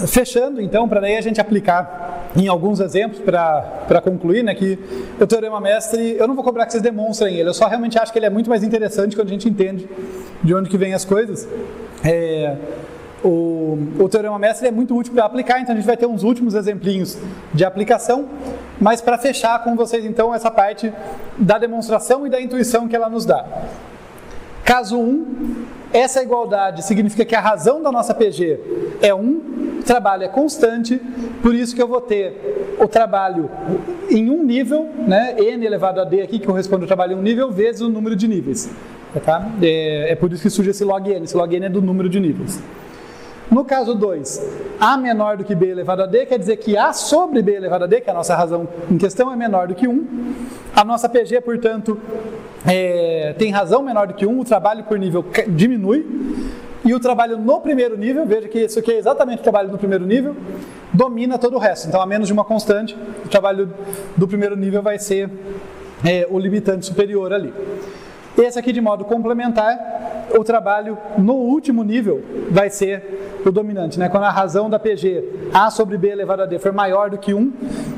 fechando, então, para daí a gente aplicar em alguns exemplos para concluir, né, que o Teorema Mestre, eu não vou cobrar que vocês demonstrem ele, eu só realmente acho que ele é muito mais interessante quando a gente entende de onde que vem as coisas. O Teorema Mestre é muito útil para aplicar, então a gente vai ter uns últimos exemplinhos de aplicação, mas para fechar com vocês, então, essa parte da demonstração e da intuição que ela nos dá. Caso 1, essa igualdade significa que a razão da nossa PG é 1, o trabalho é constante, por isso que eu vou ter o trabalho em um nível, né, n elevado a d aqui, que corresponde ao trabalho em um nível, vezes o número de níveis. Tá? É por isso que surge esse log n é do número de níveis. No caso 2, A menor do que B elevado a D, quer dizer que A sobre B elevado a D, que é a nossa razão em questão, é menor do que 1. A nossa PG, portanto, tem razão menor do que 1, o trabalho por nível diminui. E o trabalho no primeiro nível, veja que isso aqui é exatamente o trabalho no primeiro nível, domina todo o resto. Então, a menos de uma constante, o trabalho do primeiro nível vai ser o limitante superior ali. Esse aqui, de modo complementar, o trabalho no último nível vai ser o dominante, né? Quando a razão da PG A sobre B elevado a D for maior do que 1,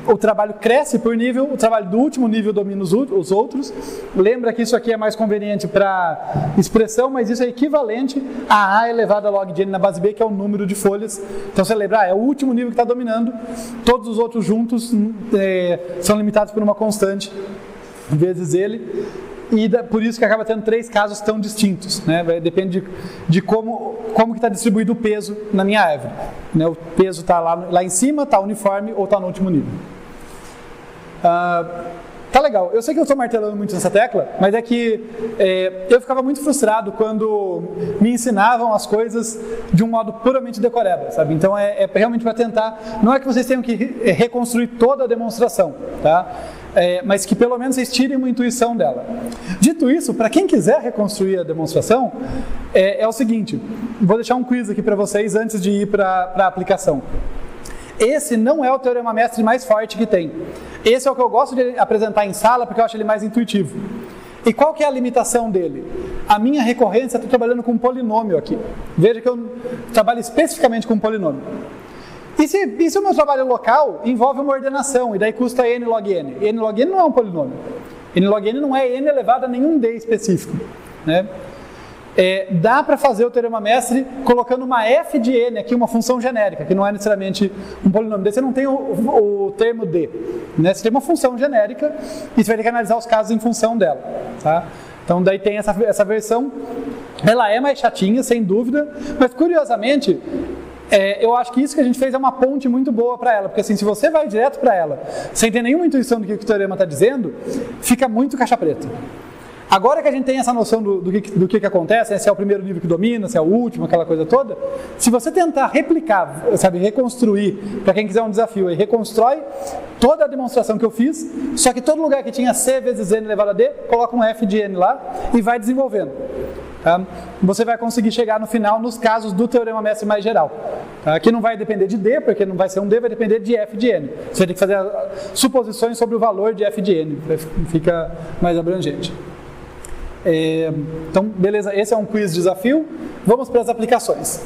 o trabalho cresce por nível, o trabalho do último nível domina os outros. Lembra que isso aqui é mais conveniente para expressão, mas isso é equivalente a A elevado a log de n na base B, que é o número de folhas. Então você lembra, é o último nível que está dominando, todos os outros juntos são limitados por uma constante vezes ele. E por isso que acaba tendo 3 casos tão distintos, né? Depende de como que está distribuído o peso na minha árvore, né? O peso está lá em cima, está uniforme ou está no último nível. Tá legal, eu sei que eu estou martelando muito nessa tecla, mas é que eu ficava muito frustrado quando me ensinavam as coisas de um modo puramente decoreba, sabe? Então é realmente para tentar, não é que vocês tenham que reconstruir toda a demonstração, tá? Mas que pelo menos vocês tirem uma intuição dela. Dito isso, para quem quiser reconstruir a demonstração, é o seguinte, vou deixar um quiz aqui para vocês antes de ir para a aplicação. Esse não é o Teorema Mestre mais forte que tem. Esse é o que eu gosto de apresentar em sala, porque eu acho ele mais intuitivo. E qual que é a limitação dele? A minha recorrência, estou trabalhando com um polinômio aqui. Veja que eu trabalho especificamente com um polinômio. E se o meu trabalho local envolve uma ordenação, e daí custa n log n? N log n não é um polinômio. N log n não é n elevado a nenhum d específico, né? Dá para fazer o Teorema Mestre colocando uma f de n aqui, uma função genérica, que não é necessariamente um polinômio. Daí você não tem o termo d, né? Você tem uma função genérica e você vai ter que analisar os casos em função dela, tá? Então daí tem essa versão, ela é mais chatinha, sem dúvida, mas curiosamente, eu acho que isso que a gente fez é uma ponte muito boa para ela, porque assim, se você vai direto para ela, sem ter nenhuma intuição do que o teorema está dizendo, fica muito caixa preta. Agora que a gente tem essa noção do que acontece, né, se é o primeiro nível que domina, se é o último, aquela coisa toda, se você tentar replicar, sabe, reconstruir, para quem quiser um desafio, aí reconstrói toda a demonstração que eu fiz, só que todo lugar que tinha C vezes N elevado a D, coloca um F de N lá e vai desenvolvendo. Tá? Você vai conseguir chegar no final nos casos do Teorema Mestre mais geral. Tá? Que não vai depender de D, porque não vai ser um D, vai depender de F de N. Você vai ter que fazer suposições sobre o valor de F de N, fica mais abrangente. Então, beleza, esse é um quiz desafio. Vamos para as aplicações.